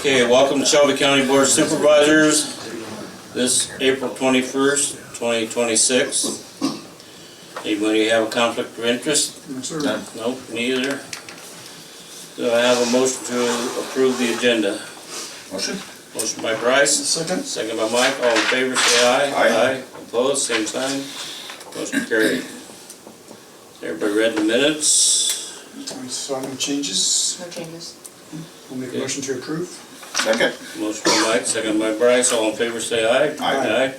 Okay, welcome to Shelby County Board of Supervisors. This April 21st, 2026. Anybody have a conflict of interest? No, sir. None. Nope, neither. Do I have a motion to approve the agenda? Motion? Motion by Bryce, Second? second by Mike. All in favor, say aye. Aye. Opposed, same sign. Motion carried. Everybody read the minutes? I saw no changes. No changes. We'll make a Okay. motion to approve. Second? Motion by Mike, second by Bryce. All in favor, say aye. Aye.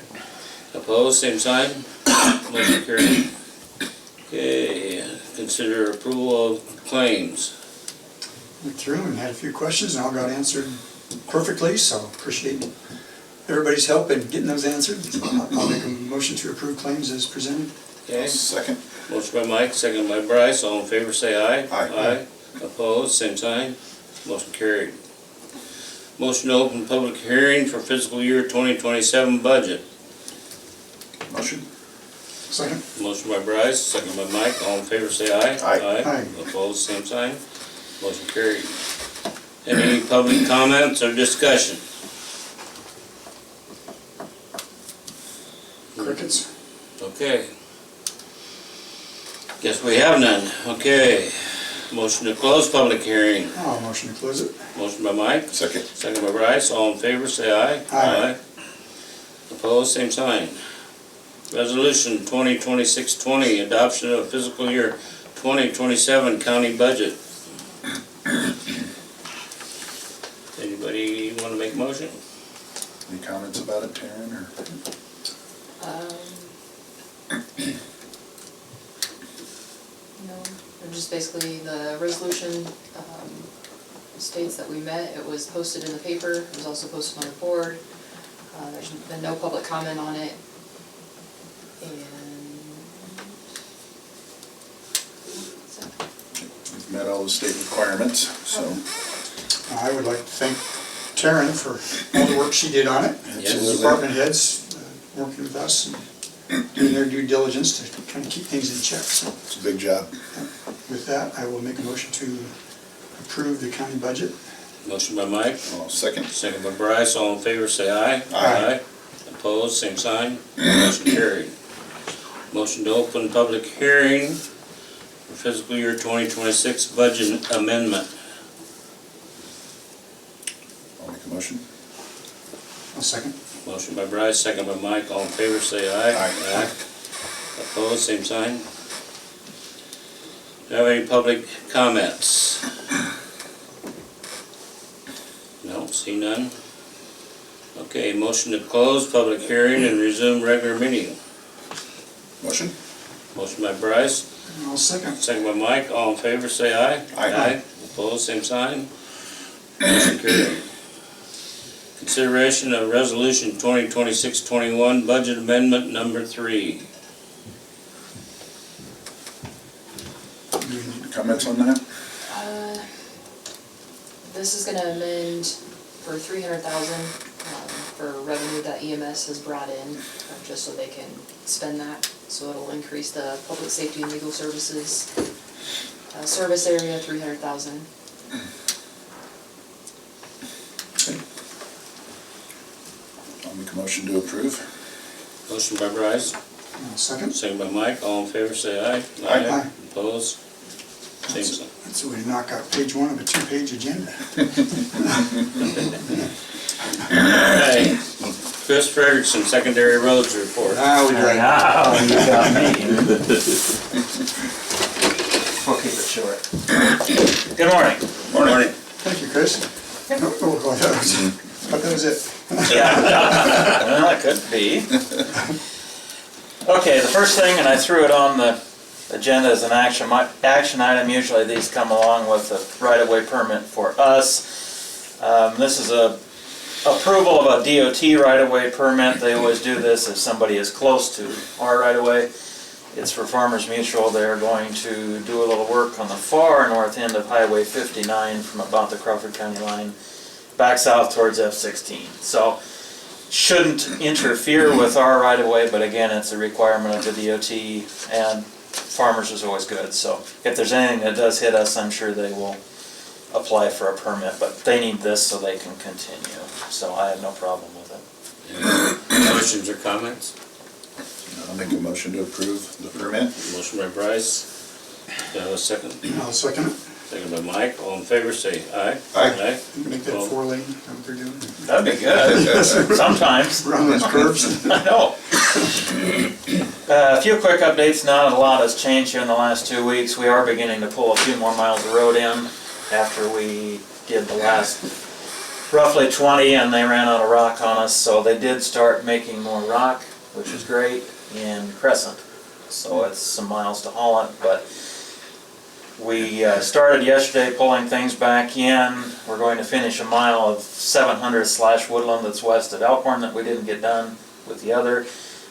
Opposed, same sign. Motion carried. Okay, consider approval of claims. Went through and had a few questions and all got answered perfectly, so appreciate everybody's help in getting those answered. I'll make a motion to approve claims as presented. Okay, Second? motion by Mike, second by Bryce. All in favor, say aye. Aye. Opposed, same sign. Motion carried. Motion to open public hearing for fiscal year 2027 budget. Motion? Second? Motion by Bryce, second by Mike. All in favor, say aye. Aye. Aye. Opposed, same sign. Motion carried. Any public comments or discussion? Crickets? Okay. Guess we have none. Okay. Motion to close public hearing. I'll motion to close it. Motion by Mike, Second? second by Bryce. All in favor, say aye. Aye. Opposed, same sign. Resolution 2026-20, adoption of fiscal year 2027 county budget. Anybody want to make a motion? Any comments about it, Taryn, or? No, just basically the resolution states that we met. It was posted in the paper. It was also posted on the board. There's been no public comment on it. And so, We've met all the state requirements, so. I would like to thank Taryn for all the work she did on it. Yes. And the department heads working with us and doing their due diligence to kind of keep things in check. So It's a big job. with that, I will make a motion to approve the county budget. Motion by Mike, Well, second? second by Bryce. All in favor, say aye. Aye. Opposed, same sign. Motion carried. Motion to open public hearing for fiscal year 2026 budget amendment. I'll make a motion. I'll second. Motion by Bryce, second by Mike. All in favor, say aye. Aye. Opposed, same sign. Do you have any public comments? No, see none. Okay, motion to close public hearing and resume regular meeting. Motion? Motion by Bryce, I'll second. second by Mike. All in favor, say aye. Aye. Opposed, same sign. Motion carried. Consideration of resolution 2026-21 budget amendment number 3. Comments on that? this is gonna amend for $300,000 for revenue that EMS has brought in, just so they can spend that. So it'll increase the public safety and legal services service area, $300,000. Okay. I'll make a motion to approve. Motion by Bryce, I'll second. second by Mike. All in favor, say aye. Aye. Opposed? Same That's sign. that's a way to knock out page one of a two-page agenda. Alright, Chris Frederickson, secondary roads report. Now we got Now you got me. We'll keep it short. Good morning. Morning. Thank you, Chris. Oh, thought that was it. Yeah. Well, it could be. Okay, the first thing, and I threw it on the agenda as an action item. Usually these come along with a right-of-way permit for us. This is a approval of a DOT right-of-way permit. They always do this if somebody is close to our right-of-way. It's for Farmers Mutual. They're going to do a little work on the far north end of Highway 59 from about the Crawford County line back south towards F-16. So shouldn't interfere with our right-of-way, but again, it's a requirement of the DOT, and Farmers is always good. So if there's anything that does hit us, I'm sure they will apply for a permit, but they need this so they can continue. So I have no problem with it. Any questions or comments? I'll make a motion to approve the permit. Motion by Bryce. Do I have a second? I'll second it. Second by Mike. All in favor, say aye. Aye. Make that Well, 4 lane, what they're doing. That'd be good. Sometimes. Around those curves. I know. A few quick updates. Not a lot has changed here in the last 2 weeks. We are beginning to pull a few more miles of road in after we did the last roughly 20 and they ran out of rock on us. So they did start making more rock, which is great, in Crescent. So it's some miles to haul it, but we started yesterday pulling things back in. We're going to finish a mile of 700/Woodland that's west of Elkhorn that we didn't get done with the other.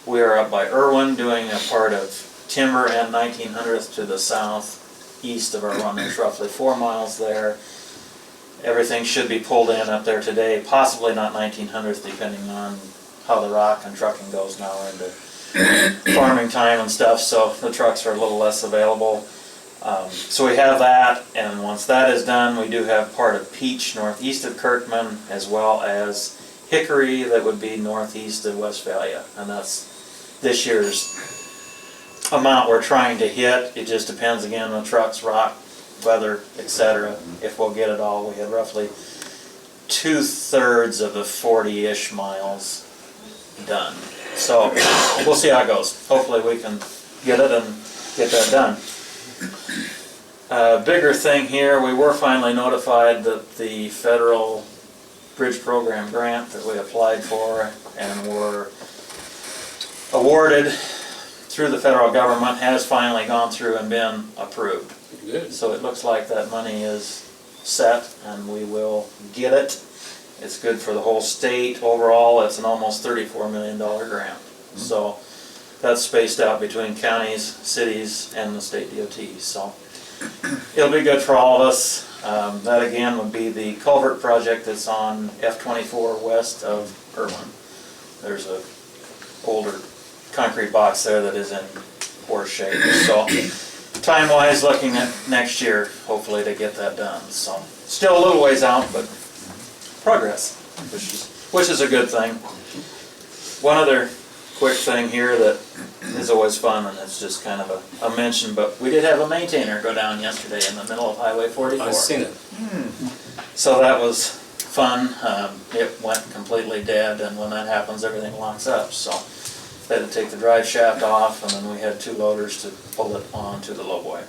We are up by Irwin doing a part of Timber and 1900th to the southeast of our run. There's roughly 4 miles there. Everything should be pulled in up there today, possibly not 1900th depending on how the rock and trucking goes now into farming time and stuff, so the trucks are a little less available. So we have that, and once that is done, we do have part of Peach northeast of Kirkman, as well as Hickory that would be northeast of Westphalia, and that's this year's amount we're trying to hit. It just depends again on trucks, rock, weather, etc. If we'll get it all, we have roughly 2/3 of the 40-ish miles done. So we'll see how it goes. Hopefully we can get it and get that done. Bigger thing here, we were finally notified that the federal bridge program grant that we applied for and were awarded through the federal government has finally gone through and been approved. Good. So it looks like that money is set and we will get it. It's good for the whole state. Overall, it's an almost $34 million grant. So that's spaced out between counties, cities, and the state DOT. So it'll be good for all of us. That again would be the culvert project that's on F-24 west of Irwin. There's a older concrete box there that is in poor shape. So time-wise, looking at next year, hopefully to get that done. So still a little ways out, but progress, which is a good thing. One other quick thing here that is always fun, and it's just kind of a mention, but we did have a maintainer go down yesterday in the middle of Highway 44. I've seen it. So that was fun. It went completely dead, and when that happens, everything locks up. So they had to take the drive shaft off, and then we had 2 loaders to pull it onto the lowboy.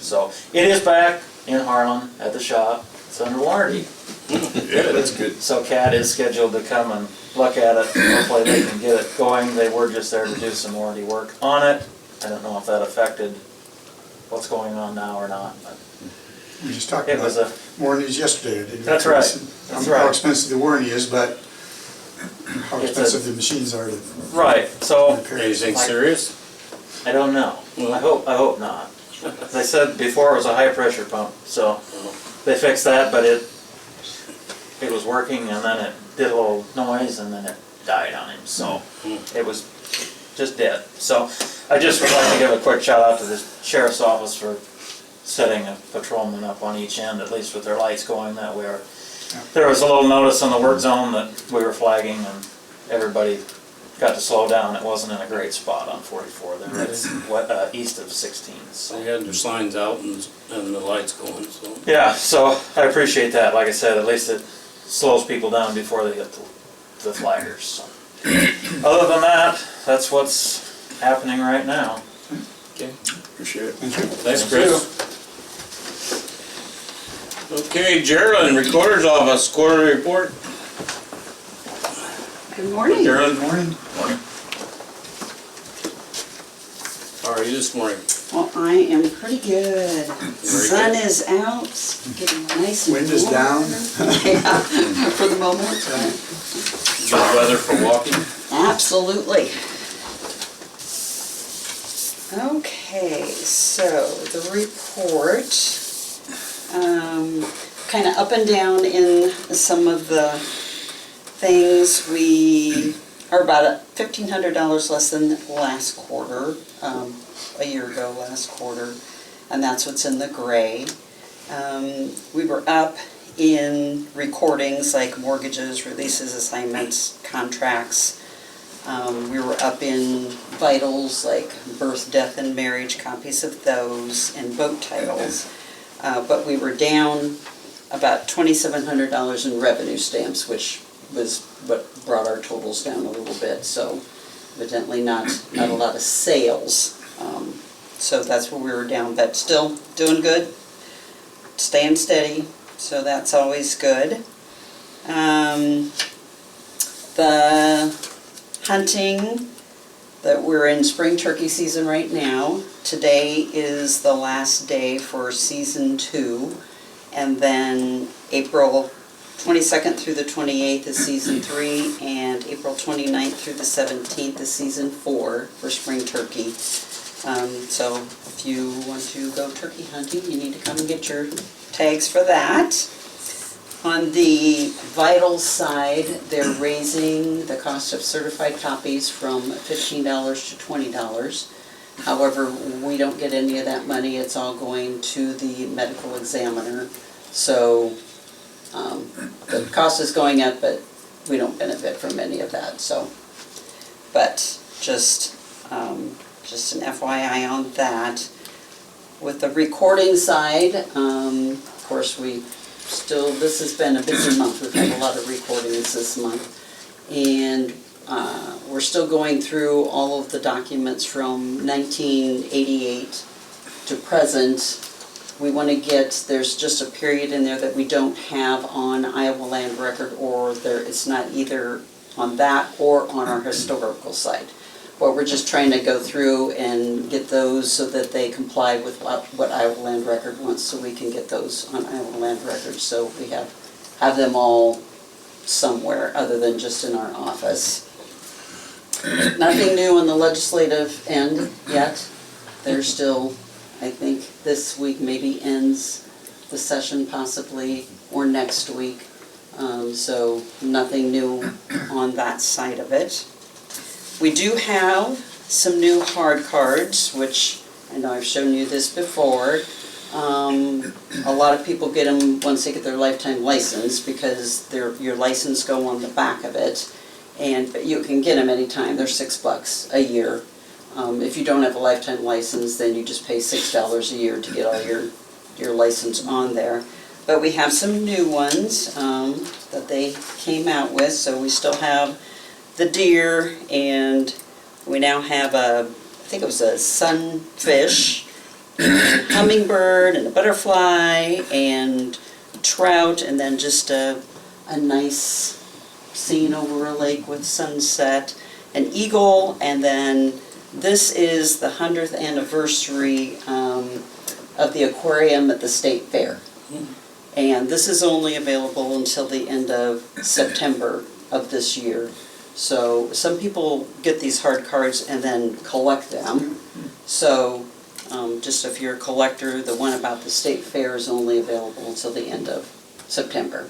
So it is back in Harlan at the shop. It's under warranty. Yeah, that's good. So Cat is scheduled to come and look at it. Hopefully they can get it going. They were just there to do some warranty work on it. I don't know if that affected what's going on now or not, but We just talked it was about a, warranties yesterday, didn't we? That's right. That's How right. expensive the warranty is, but how It's a- expensive the machines are to right, so repair. Anything serious? I don't know. I hope not. They said before it was a high pressure pump, so they fixed that, but it was working and then it did a little noise and then it died on him, so it was just dead. So I just would like to give a quick shout out to the sheriff's office for setting a patrolman up on each end, at least with their lights going that way. There was a little notice on the work zone that we were flagging and everybody got to slow down. It wasn't in a great spot on 44 there. It's east of 16. So. They had their signs out and the lights going, so. Yeah, so I appreciate that. Like I said, at least it slows people down before they get the flaggers. So. Other than that, that's what's happening right now. Okay. Appreciate it. Thanks, Chris. Okay, Geraldine, Recorder's Office, quarterly report. Good morning. Geraldine, Good morning. how are you this morning? Well, I am pretty good. Sun good. is out, it's getting nice and warm. Wind is down. Yeah, for the moment. Good weather for walking? Absolutely. Okay, so the report, kind of up and down in some of the things. We are about $1,500 less than last quarter, a year ago last quarter, and that's what's in the gray. We were up in recordings like mortgages, releases, assignments, contracts. We were up in vitals like birth, death, and marriage, copies of those, and boat titles. But we were down about $2,700 in revenue stamps, which was what brought our totals down a little bit. So evidently not a lot of sales. So that's where we were down, but still doing good, staying steady. So that's always good. The hunting, that we're in spring turkey season right now. Today is the last day for season 2, and then April 22nd through the 28th is season 3, and April 29th through the 17th is season 4 for spring turkey. So if you want to go turkey hunting, you need to come and get your tags for that. On the vital side, they're raising the cost of certified copies from $15 to $20. However, we don't get any of that money. It's all going to the medical examiner. So the cost is going up, but we don't benefit from any of that. So, but just an FYI on that. With the recording side, of course, this has been a busy month. We've had a lot of recordings this month. And we're still going through all of the documents from 1988 to present. We want to there's just a period in there that we don't have on Iowa Land Record, or it's not either on that or on our historical site. But we're just trying to go through and get those so that they comply with what Iowa Land Record wants, so we can get those on Iowa Land Record. So we have them all somewhere other than just in our office. Nothing new on the legislative end yet. They're still, I think this week maybe ends the session possibly, or next week. So nothing new on that side of it. We do have some new hard cards, which I know I've shown you this before. A lot of people get them once they get their lifetime license, because your license go on the back of it, but you can get them anytime. They're $6 a year. If you don't have a lifetime license, then you just pay $6 a year to get all your license on there. But we have some new ones that they came out with, so we still have the deer, and we now have I think it was a sunfish, hummingbird, and a butterfly, and trout, and then just a nice scene over a lake with sunset, an eagle, and then this is the 100th anniversary of the aquarium at the state fair. And this is only available until the end of September of this year. So some people get these hard cards and then collect them. So just if you're a collector, the one about the state fair is only available until the end of September.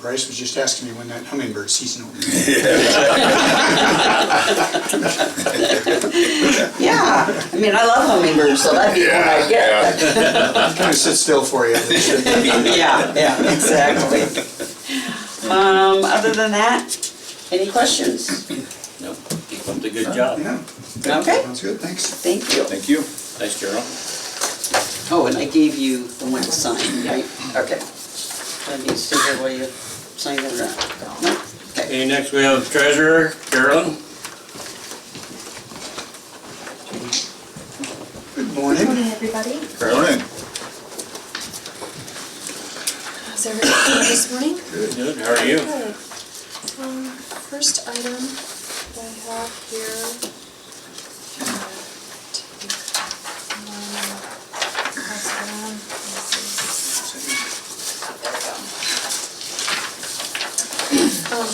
Bryce was just asking me when that hummingbird season will be. Yeah, I mean, I love hummingbirds, so that'd be the one I'd get. Kind of sit still for you. Yeah, exactly. Other than that, any questions? Nope, keep up the good job. Yeah. Okay. Sounds good, thanks. Thank you. Thank you. Thanks, Gerald. Oh, and I gave you the one to sign, right? Okay. Let me see here while you sign it around. No? Okay. Okay, next we have treasurer, Carolyn. Good morning. Morning, everybody. Morning. How's everybody doing this morning? Good, how are you? Good. First item that I have here, pass it on.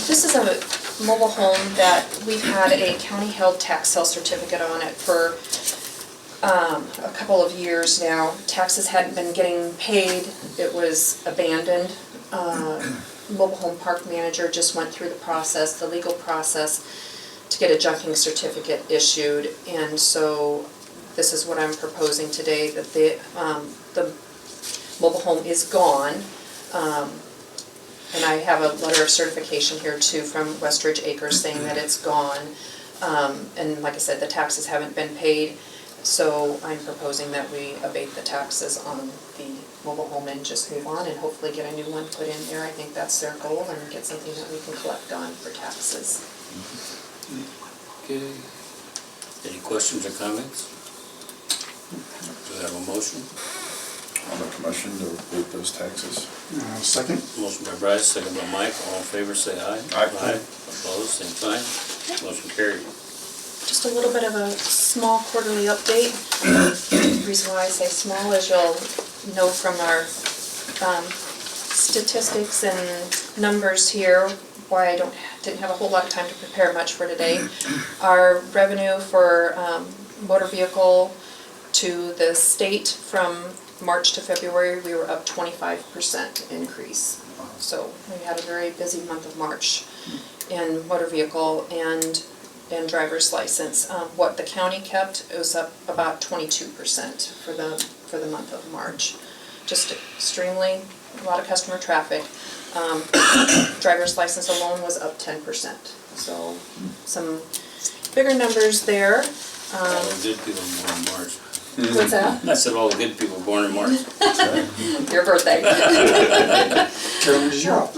This is a mobile home that we've had a county-held tax sale certificate on it for a couple of years now. Taxes hadn't been getting paid. It was abandoned. Mobile home park manager just went through the process, the legal process, to get a junking certificate issued, and so this is what I'm proposing today, that the mobile home is gone. And I have a letter of certification here too from Westridge Acres saying that it's gone. And like I said, the taxes haven't been paid, so I'm proposing that we abate the taxes on the mobile home and just move on and hopefully get a new one put in there. I think that's their goal, and get something that we can collect on for taxes. Okay. Any questions or comments? Do I have a motion? I'll make a motion to approve those taxes. Second? Motion by Bryce, second by Mike. All in favor, say aye. Aye. Opposed, same sign. Motion carried. Just a little bit of a small quarterly update. The reason why I say small is you'll know from our statistics and numbers here why I didn't have a whole lot of time to prepare much for today. Our revenue for motor vehicle to the state from March to February, we were up 25% increase. So we had a very busy month of March in motor vehicle and driver's license. What the county kept, it was up about 22% for the month of March. Just extremely, a lot of customer traffic. Driver's license alone was up 10%. So some bigger numbers there. All the good people born in March. What's that? I said all the good people born in March. Your birthday. Carolyn,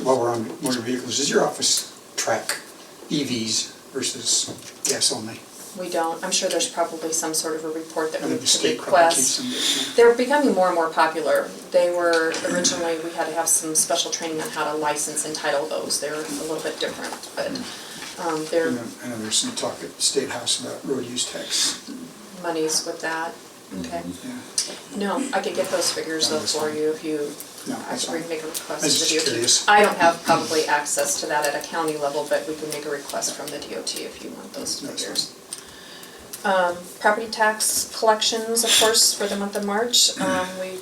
while we're on motor vehicles, does your office track EVs versus gas only? We don't. I'm sure there's probably some sort of a report that I we think the could state probably keeps request. them. They're becoming more and more popular. They were, originally, we had to have some special training on how to license and title those. They're a little bit different, but they're I know there's some talk at the State House about road use tax. monies with that. Okay. Yeah. No, I could get those figures though for you if you, No, I that's could fine. make a request I was to just the DOT. curious. I don't have probably access to that at a county level, but we can make a request from the DOT if you want those That's figures. Property tax collections, of course, for the month of March, we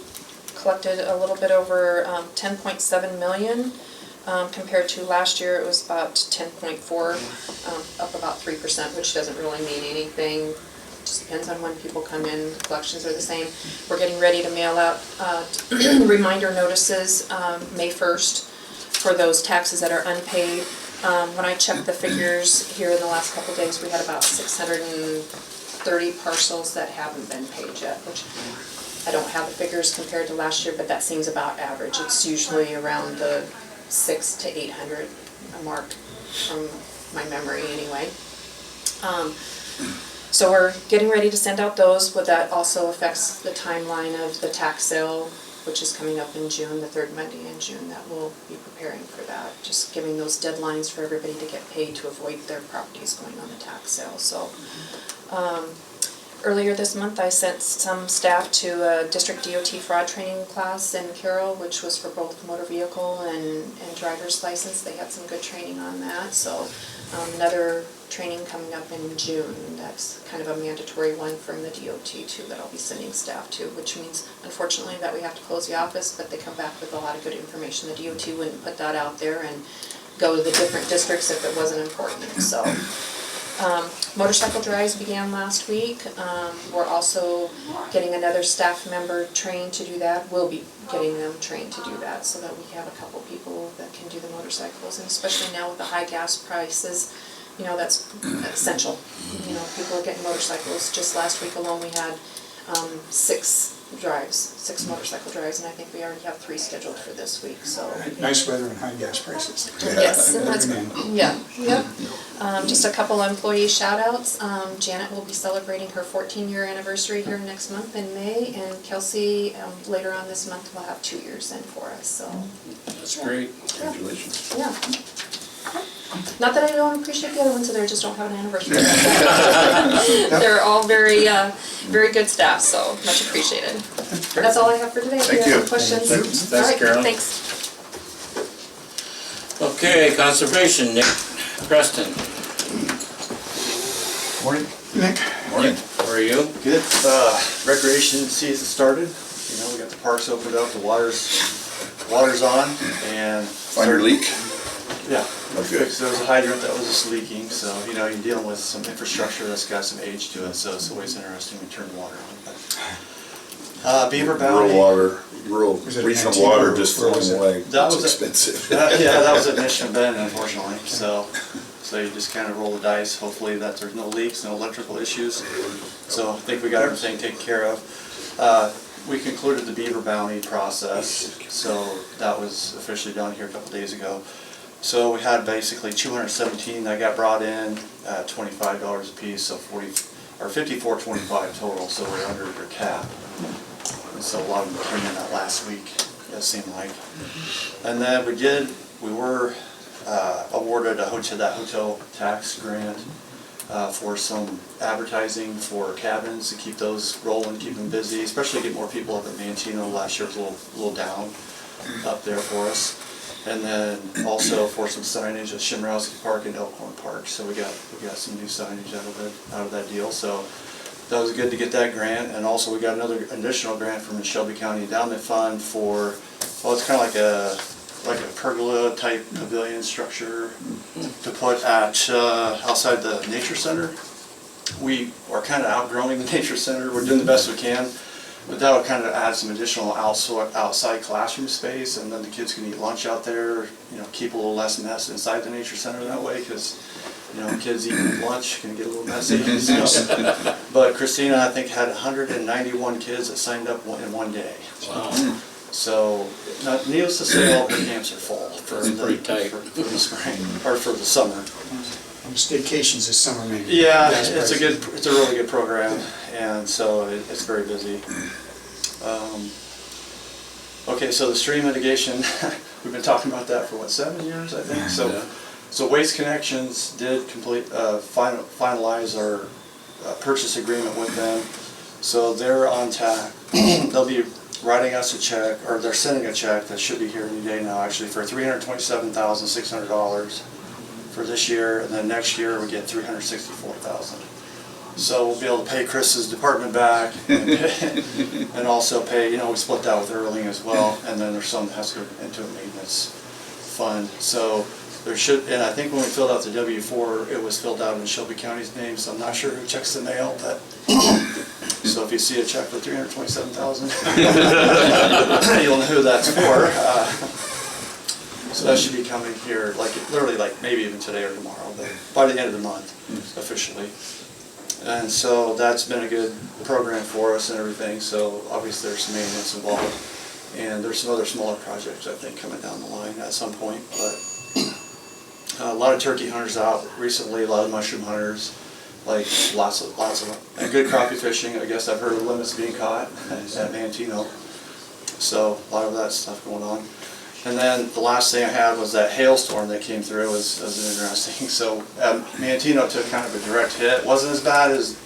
collected a little bit over 10.7 million. Compared to last year, it was about 10.4, up about 3%, which doesn't really mean anything. Just depends on when people come in. The collections are the same. We're getting ready to mail out reminder notices May 1st for those taxes that are unpaid. When I checked the figures here in the last couple of days, we had about 630 parcels that haven't been paid yet, which I don't have the figures compared to last year, but that seems about average. It's usually around the 600 to 800 mark from my memory anyway. So we're getting ready to send out those, but that also affects the timeline of the tax sale, which is coming up in June, the third Monday in June, that we'll be preparing for that. Just giving those deadlines for everybody to get paid to avoid their properties going on the tax sale. So earlier this month, I sent some staff to a district DOT fraud training class in Carroll, which was for both motor vehicle and driver's license. They had some good training on that. So another training coming up in June. That's kind of a mandatory one from the DOT too that I'll be sending staff to, which means unfortunately that we have to close the office, but they come back with a lot of good information. The DOT wouldn't put that out there and go to the different districts if it wasn't important. So motorcycle drives began last week. We're also getting another staff member trained to do that. We'll be getting them trained to do that so that we have a couple people that can do the motorcycles, and especially now with the high gas prices, you know, that's essential. You know, people are getting motorcycles. Just last week alone, we had 6 motorcycle drives, and I think we already have 3 scheduled for this week, so. Nice weather and high gas prices. Yes, and that's, Recommend. yep. Just a couple employee shout outs. Janet will be celebrating her 14-year anniversary here next month in May, and Kelsey, later on this month, will have 2 years in for us, so. That's great. Congratulations. Yeah. Not that I don't appreciate the other ones, so they just don't have an anniversary. They're all very, very good staff, so much appreciated. That's all I have for today. If Thank you have you. any questions. Thanks, All right, Carolyn. thanks. Okay, conservation, Nick Preston. Morning. Nick? Morning. How are you? Good. Recreation season started. You know, we got the parks opened up, the water's on, and Find your leak? yeah, Oh, good. there was a hydrant that was just leaking. So you know, you're dealing with some infrastructure that's got some age to it. So it's always interesting to turn water on. But Beaver Rural Bounty. water, rural Was it regional Antietam water or just where was flowing it? away. That It's was a- expensive. Yeah, that was at Mission Bend, unfortunately, so you just kind of roll the dice, hopefully that there's no leaks, no electrical issues. So I think we got everything taken care of. We concluded the Beaver Bounty process, so that was officially done here a couple days ago. So we had basically 217 that got brought in at $25 a piece, so 54.25 total, so we're under your cap. And so a lot of them came in that last week, it seemed like. And then we were awarded that hotel tax grant for some advertising for cabins to keep those rolling, keep them busy, especially get more people up at Mantino. Last year was a little down up there for us. And then also for some signage at Shimrowski Park and Elkhorn Park. So we got some new signage out of that deal. So that was good to get that grant. And also we got another additional grant from the Shelby County Endowment Fund for, well, it's kind of like a pergola type pavilion structure to put at outside the nature center. We are kind of outgrowing the nature center. We're doing the best we can, but that'll kind of add some additional outside classroom space, and then the kids can eat lunch out there. You know, keep a little less mess inside the nature center that way, because you know, kids eating lunch can get a little messy. So, but Christina, I think, had 191 kids that signed up in one day. Wow. So, needless to say, all the camps are full for That's pretty tight. for the spring, or for the summer. Staycations this summer, maybe. Yeah, That's it's a really good program, and so it's very busy. Okay, so the stream mitigation, we've been talking about that for what, 7 years, I think. So Waste Connections did finalize our purchase agreement with them. So they're on tap. They'll be writing us a check, or they're sending a check that should be here any day now, actually, for $327,600 for this year, and then next year we get $364,000. So we'll be able to pay Chris's department back, and also pay, you know, we split that with Erling as well, and then there's some that has to go into a maintenance fund. So there should, and I think when we filled out the W-4, it was filled out in Shelby County's name, so I'm not sure who checks the mail, but so if you see a check for $327,000, you'll know who that's for. So that should be coming here, like literally, like maybe even today or tomorrow, but by the end of the month, officially. And so that's been a good program for us and everything. So obviously there's some maintenance involved, and there's some other smaller projects I think coming down the line at some point. But a lot of turkey hunters out recently, a lot of mushroom hunters. Like lots of them. And good crappie fishing. I guess I've heard of limits being caught at Mantino. So a lot of that stuff going on. And then the last thing I had was that hailstorm that came through was interesting. So Mantino took kind of a direct hit. It wasn't as bad as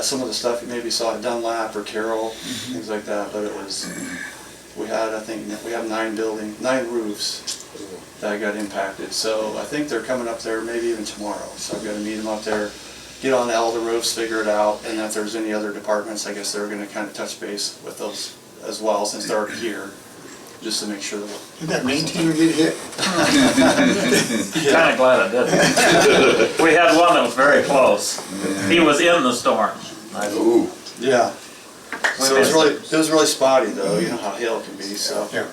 some of the stuff you maybe saw at Dunlap or Carroll, things like that. But it was. We had, I think, we have 9 roofs that got impacted. So I think they're coming up there maybe even tomorrow. So I've got to meet them up there, get on all the roofs, figure it out, and if there's any other departments, I guess they're going to kind of touch base with those as well, since they're already here, just to make sure that. Did that maintainer get hit? Kinda glad it didn't. We had one that was very close. He was in the storm. Ooh. Yeah. So it was really spotty though. You know how hail can be. So. Yeah.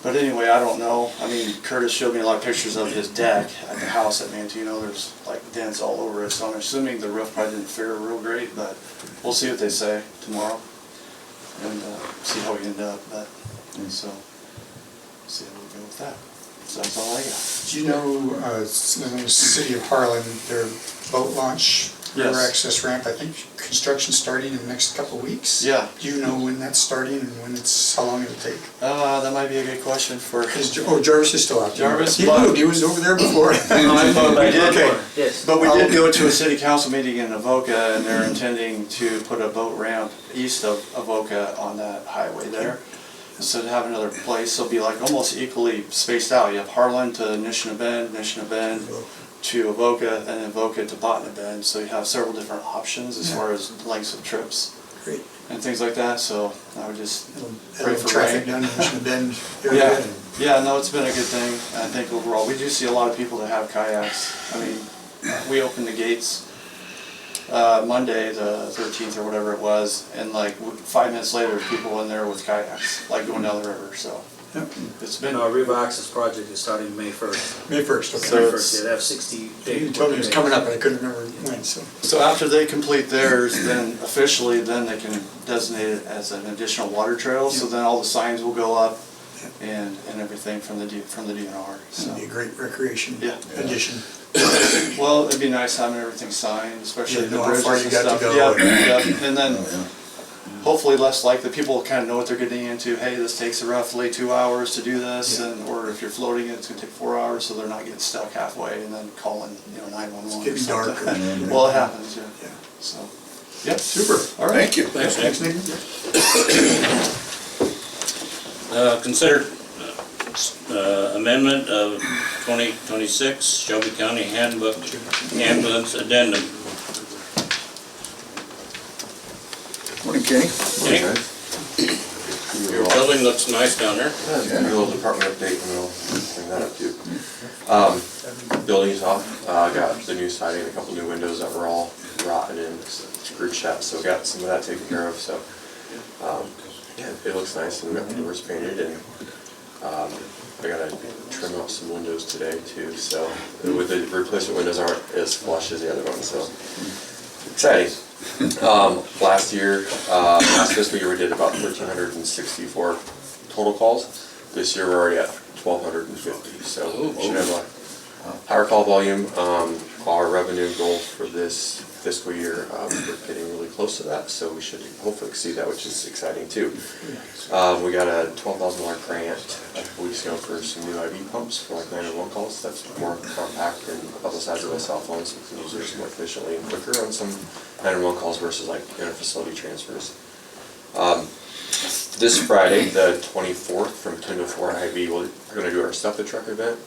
But anyway, I don't know. I mean, Curtis showed me a lot of pictures of his deck at the house at Mantino. There's like dents all over it. So I'm assuming the roof probably didn't fare real great, but we'll see what they say tomorrow and see how we end up. But so see how we go with that. So that's all I got. Do you know, the city of Harlan, their boat launch, river Yes. access ramp, I think construction's starting in the next couple of weeks? Yeah. Do you know when that's starting and how long it'll take? That might be a good question for. Jarvis is still out there. Jarvis, He but- moved, he was over there before. We did. Okay. Yes. But we did go to a city council meeting in Avoca, and they're intending to put a boat ramp east of Avoca on that highway there. Instead of having another place, it'll be like almost equally spaced out. You have Harlan to Nishna Bend to Avoca, and then Avoca to Botany Bend. So you have several different options as far as lengths of trips Great. and things like that. So I would just pray That'll for traffic rain. down in the Bend area. Yeah, yeah, no, it's been a good thing. I think overall, we do see a lot of people that have kayaks. I mean, we opened the gates Monday, the 13th or whatever it was, and like 5 minutes later, people in there with kayaks, like going down the river, so. Yep. It's been, No, River Access project is starting May 1st. May 1st, So okay. May it's- 1st, yeah, they have 60 days. You told me it was coming up, but I couldn't remember when, so. so after they complete theirs, then officially, then they can designate it as an additional water trail, so then all the signs will go up and everything from the DNR, so. It'd be a great recreation Yeah. addition. Well, it'd be nice having everything signed, especially Yeah, the know how bridges far and you got to stuff. go. Yep, yep. And then hopefully less likely, people kind of know what they're getting into. Hey, this takes roughly 2 hours to do this, Yeah. and or if you're floating, it's gonna take 4 hours, so they're not getting stuck halfway and then calling, 911 or Getting something. dark. Well, it happens, yeah. Yeah. So, yep. Super. All right. Thank you. Thanks, Thanks, Nick. Nick. Consider amendment of 2026 Shelby County Handbook Ambulance Addendum. Morning, Kenny. Okay. Your building looks nice down there. Yeah, a little department update, and we'll bring that up too. Building's off, got the new siding, a couple new windows that were all rotten and screwed shut, so got some of that taken care of, so. Yeah, it looks nice, and we got the doors painted, and I gotta trim out some windows today too, so. With the replacement windows aren't as flush as the other ones, so. Exciting. Last year, last fiscal year, we did about 1,364 total calls. This year, we're already at 1,250, so we should have a higher call volume. Our revenue goal for this fiscal year, we're getting really close to that, so we should hopefully exceed that, which is exciting too. We got a $12,000 grant a couple weeks ago for some new IV pumps for like 911 calls. That's more compact and about the size of a cell phone, so we can use those more efficiently and quicker on some 911 calls versus like inter-facility transfers. This Friday, the 24th, from 10 to 4 at IV, we're going to do our Stuff the Truck event.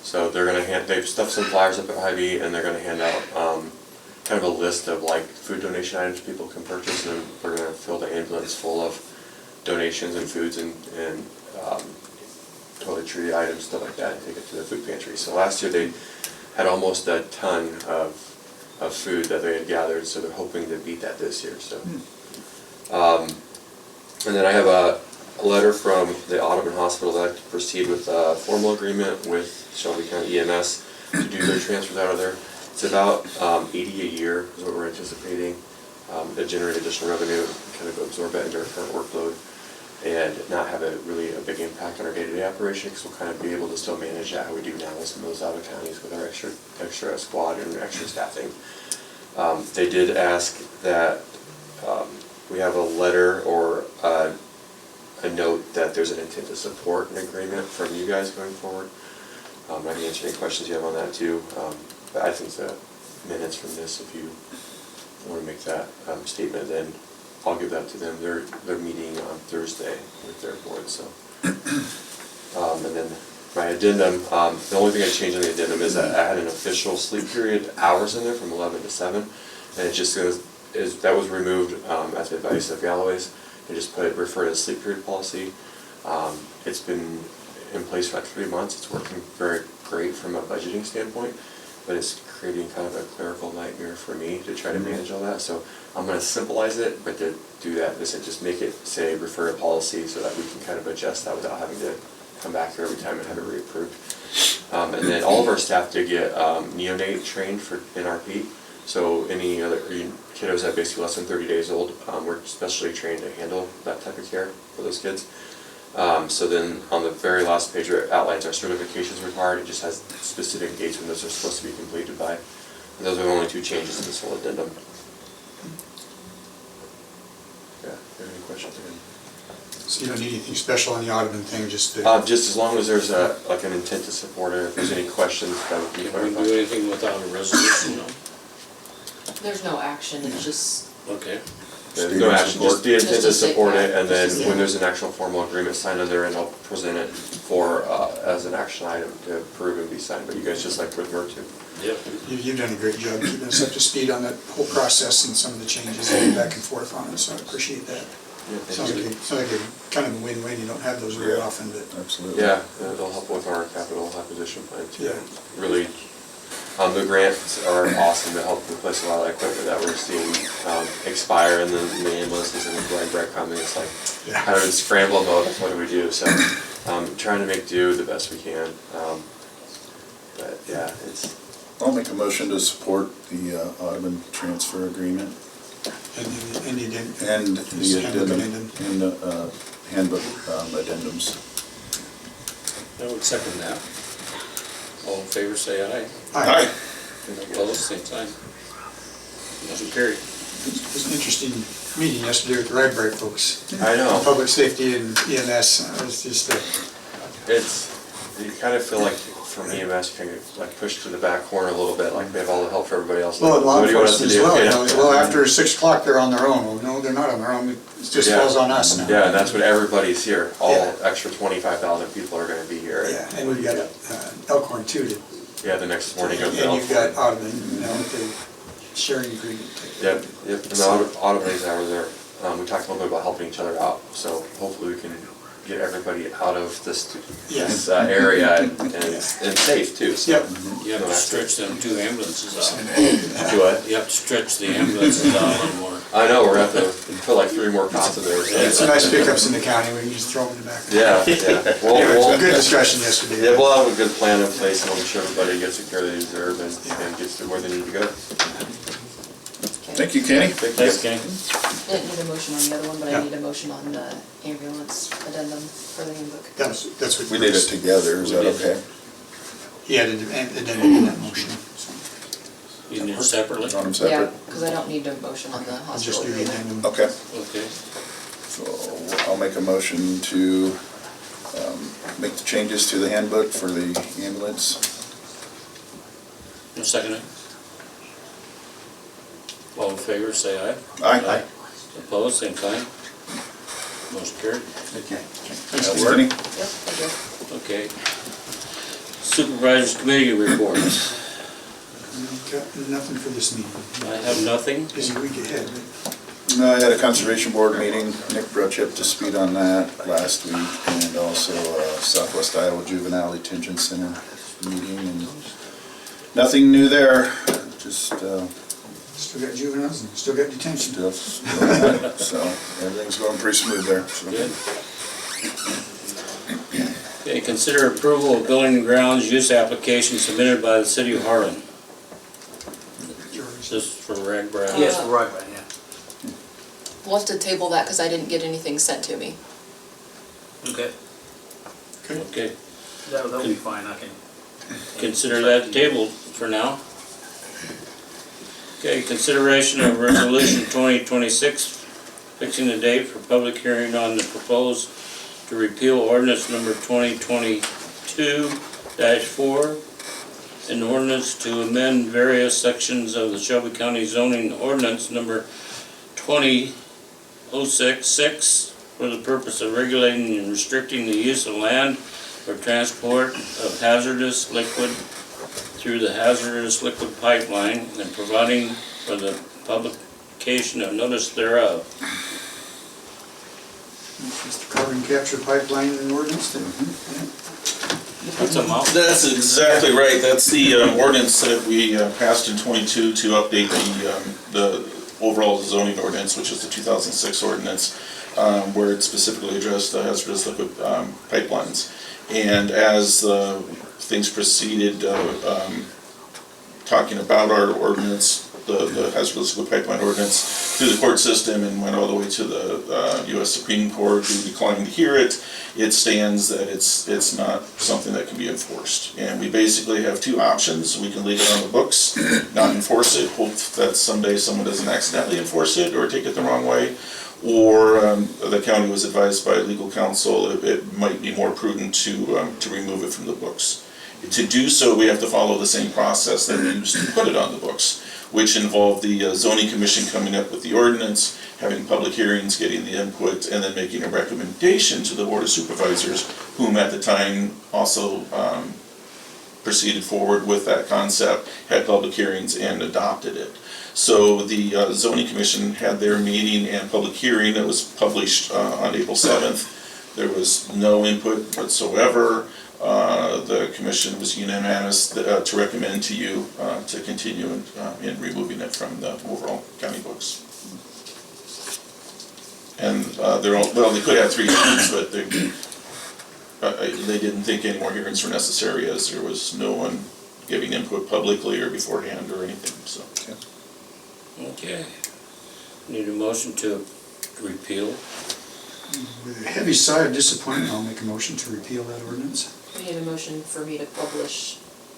So they're going to they've stuffed some flyers up at IV, and they're going to hand out kind of a list of like food donation items people can purchase, and we're going to fill the ambulance full of donations and foods and toiletry items, stuff like that, and take it to the food pantry. So last year they had almost a ton of food that they had gathered, so they're hoping to beat that this year. So, and then I have a letter from the Audubon Hospital that I have to proceed with a formal agreement with Shelby County EMS to do their transfers out of there. It's about 80 a year is what we're anticipating to generate additional revenue, kind of absorb that into our current workload, and not have a big impact on our day-to-day operation, because we'll kind of be able to still manage that how we do now with some of those other counties with our extra squad and extra staffing. They did ask that we have a letter or a note that there's an intent to support an agreement from you guys going forward. I can answer any questions you have on that too. But I think the minutes from this, if you want to make that statement, then I'll give that to them. They're meeting on Thursday with their board, so. And then my addendum, the only thing I changed in the addendum is that I had an official sleep period hours in there from 11 to 7, and it just goes, that was removed at the advice of Galloway's. They just refer to the sleep period policy. It's been in place for like 3 months. It's working very great from a budgeting standpoint, but it's creating kind of a clerical nightmare for me to try to manage all that. So I'm going to simplify it, but to do that, just make it say refer to policy so that we can kind of adjust that without having to come back here every time and have it reapproved. And then all of our staff did get neonate trained for NRP. So any other kiddos that are basically less than 30 days old, we're specially trained to handle that type of care for those kids. So then on the very last page where it outlines our certifications required, it just has specific dates when those are supposed to be completed by. And those are the only 2 changes in this whole addendum. Yeah, if you have any questions? So you don't need anything special on the Audubon thing, just the... Just as long as there's like an intent to support it, if there's any questions that would be Can we clarified. do anything without a resolution? No. There's no action, it's just, Okay. There's no action, just the intent to Just to say support that. it, and then Just to when say- there's an actual formal agreement signed on there, and I'll present it for, as an action item to approve and be signed, but you guys just like with MER too. Yep. You've done a great job keeping us up to speed on that whole process and some of the changes and back and forth on it, so I appreciate that. Sounds like a kind of a win-win, you don't have those very often, but... Absolutely. Yeah, it'll help with our capital acquisition plan too. Yeah. Really The grants are awesome to help replace a lot of that equipment that we're seeing expire, and then the ambulances and the break coming. It's like kind of in scramble mode. What do we do? So trying to make do the best we can. But yeah, it's. I'll make a motion to support the Audubon transfer agreement And the and the handbook addendum, and the handbook addendums. I would second that. All in favor, say aye. Aye. Opposed, same sign. Motion carried. It was an interesting meeting yesterday with the library folks. I know. Public safety and EMS, it was just You kind of feel like from EMS, you kind of like pushed to the back corner a little bit, like they have all the help for everybody else. well, law What do you want us to enforcement as do? well, Yeah. well, after 6 o'clock, they're on their own. Well, no, they're not on their own, it just Yeah. falls on us now. Yeah, and that's what everybody's here. All Yeah. extra 25,000 people are gonna be here. Yeah, and we've got Elkhorn too, Yeah, the next morning and goes down. you've got Audubon, with the sharing agreement. Yep, and the Audubon's hours there, we talked a little bit about helping each other out, so hopefully we can get everybody out of this area and safe too, so. Yep. You have to stretch them 2 ambulances out. Do what? You have to stretch the ambulances out a little more. I know, we're gonna have to put like 3 more cots in there. So. It's some nice pickups in the county, we can just throw them in the back. Yeah. Anyway, it was a good discussion yesterday. Yeah, we'll have a good plan in place, and we'll make sure everybody gets the care they deserve and gets to where they need to go. Thank you, Kenny. Thanks, Ken. I didn't need a motion on the other one, but Yeah. I need a motion on the ambulance addendum for the handbook. That's what. We did it together, is that okay? He added in that motion, so You need it separately? On them Yeah, separate? because I don't need a motion on the I'll just hospital do the agreement. addendum. Okay, Okay. so I'll make a motion to make the changes to the handbook for the ambulance. I'll second it. All in favor, say aye. Aye. Opposed, same sign. Motion carried. Okay. Thanks, That work? Kenny. Yep, thank you. Okay. Supervisors Committee reports. Got nothing for this meeting. I have nothing. Busy week ahead. No, I had a conservation board meeting. Nick brought you up to speed on that last week, and also Southwest Iowa Juvenile Detention Center meeting, and nothing new there, just Still got juveniles and still got detention. stuff. So everything's going pretty smooth there. So. Good. Okay, consider approval of building and grounds use application submitted by the city of Harlan. This is for Rag Brown. Yes, right, yeah. We'll have to table that because I didn't get anything sent to me. Okay, Okay, that'll be fine, I can. consider that tabled for now. Okay, consideration of resolution 2026, fixing the date for public hearing on the proposed to repeal ordinance number 2022-4, an ordinance to amend various sections of the Shelby County zoning ordinance number 2006-6 for the purpose of regulating and restricting the use of land for transport of hazardous liquid through the hazardous liquid pipeline and providing for the publication of notice thereof. It's the carbon capture pipeline and ordinance then. That's a mouthful. That's exactly right. That's the ordinance that we passed in '22 to update the overall zoning ordinance, which is the 2006 ordinance, where it specifically addressed the hazardous liquid pipelines. And as things proceeded, talking about our ordinance, the hazardous liquid pipeline ordinance, through the court system and went all the way to the U.S. Supreme Court, who declined to hear it, it stands that it's not something that can be enforced. And we basically have 2 options. We can leave it on the books, not enforce it, hope that someday someone doesn't accidentally enforce it or take it the wrong way. Or the county was advised by legal counsel it might be more prudent to remove it from the books. To do so, we have to follow the same process that we used to put it on the books, which involved the zoning commission coming up with the ordinance, having public hearings, getting the input, and then making a recommendation to the board of supervisors, whom at the time also proceeded forward with that concept, had public hearings, and adopted it. So the zoning commission had their meeting and public hearing that was published on April 7th. There was no input whatsoever. the commission was unanimous to recommend to you to continue in removing it from the overall county books. And they could have 3 hearings, but they didn't think any more hearings were necessary as there was no one giving input publicly or beforehand or anything, so. Okay. Need a motion to repeal? With a heavy sigh of disappointment, I'll make a motion to repeal that ordinance. We need a motion for me to publish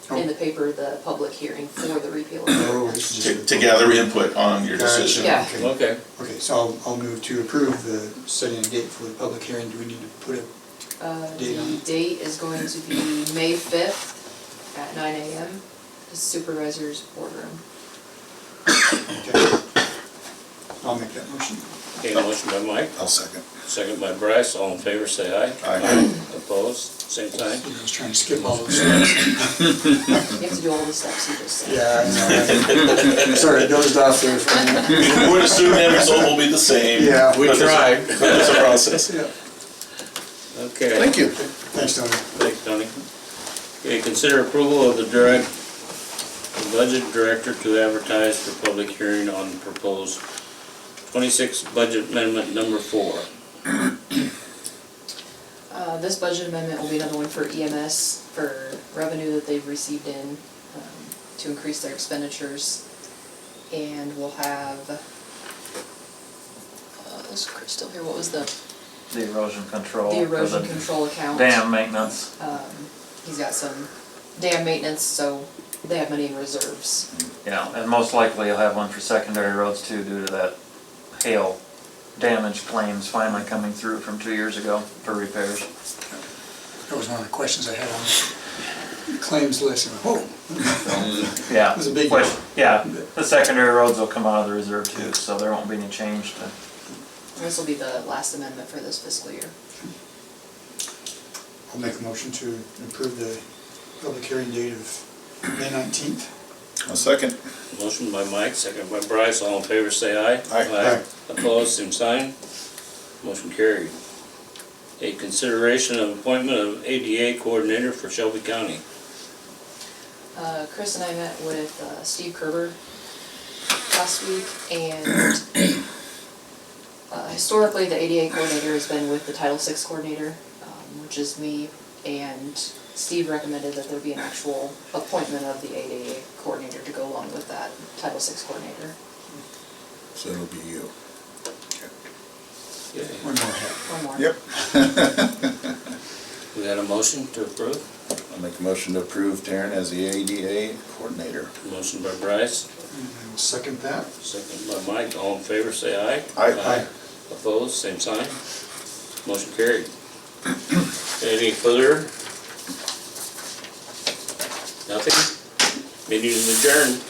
Oh. in the paper the public hearing for the repeal of the Oh, ordinance. this is just- To gather input on your Gotcha. decision. Yeah. Okay. Okay. Okay, so I'll move to approve the setting a date for the public hearing. Do we need to put a date on The it? date is going to be May 5th at 9 a.m. the Supervisors boardroom. Okay. I'll make that motion. Okay, motion by Mike, I'll second. second by Bryce, all in favor say aye. Aye. Opposed, same sign. I was trying to skip all those steps. You have to do all the steps you just said. Yeah, I know. Sorry, I dozed off there for a minute. We would assume the end result will be the same. Yeah. We but there's a- tried. but There's a process. Yeah. Okay. Thank you. Thanks, Tony. Thanks, Tony. Okay, consider approval of the budget director to advertise for public hearing on proposed 26 budget amendment number 4. This budget amendment will be another one for EMS for revenue that they've received in to increase their expenditures. And we'll have, is Chris still here? What was the erosion control. the for erosion control account? Dam maintenance. He's got some dam maintenance, so they have money in reserves. Yeah, and most likely you'll have one for secondary roads too, due to that hail damage claims finally coming through from 2 years ago for repairs. That was one of the questions I had on the claims list. Whoa. Yeah. It was a big which- deal. Yeah, the secondary roads will come out of the reserve too, so there won't be any change to. This will be the last amendment for this fiscal year. I'll make a motion to approve the public hearing date of May 19th. I'll second. Motion by Mike, second by Bryce, all in favor say aye. Aye. Opposed, same sign. Motion carried. A consideration of appointment of ADA coordinator for Shelby County. Chris and I met with Steve Kerber last week, and historically the ADA coordinator has been with the Title VI coordinator, which is me, and Steve recommended that there be an actual appointment of the ADA coordinator to go along with that Title VI coordinator. So it'll be you. Okay. One more hat. One more. Yep. We got a motion to approve. I'll make a motion to approve Taryn as the ADA coordinator. Motion by Bryce, And I will second that. second by Mike, all in favor say aye. Aye. Opposed, same sign. Motion carried. Any further? Nothing? Meeting is adjourned.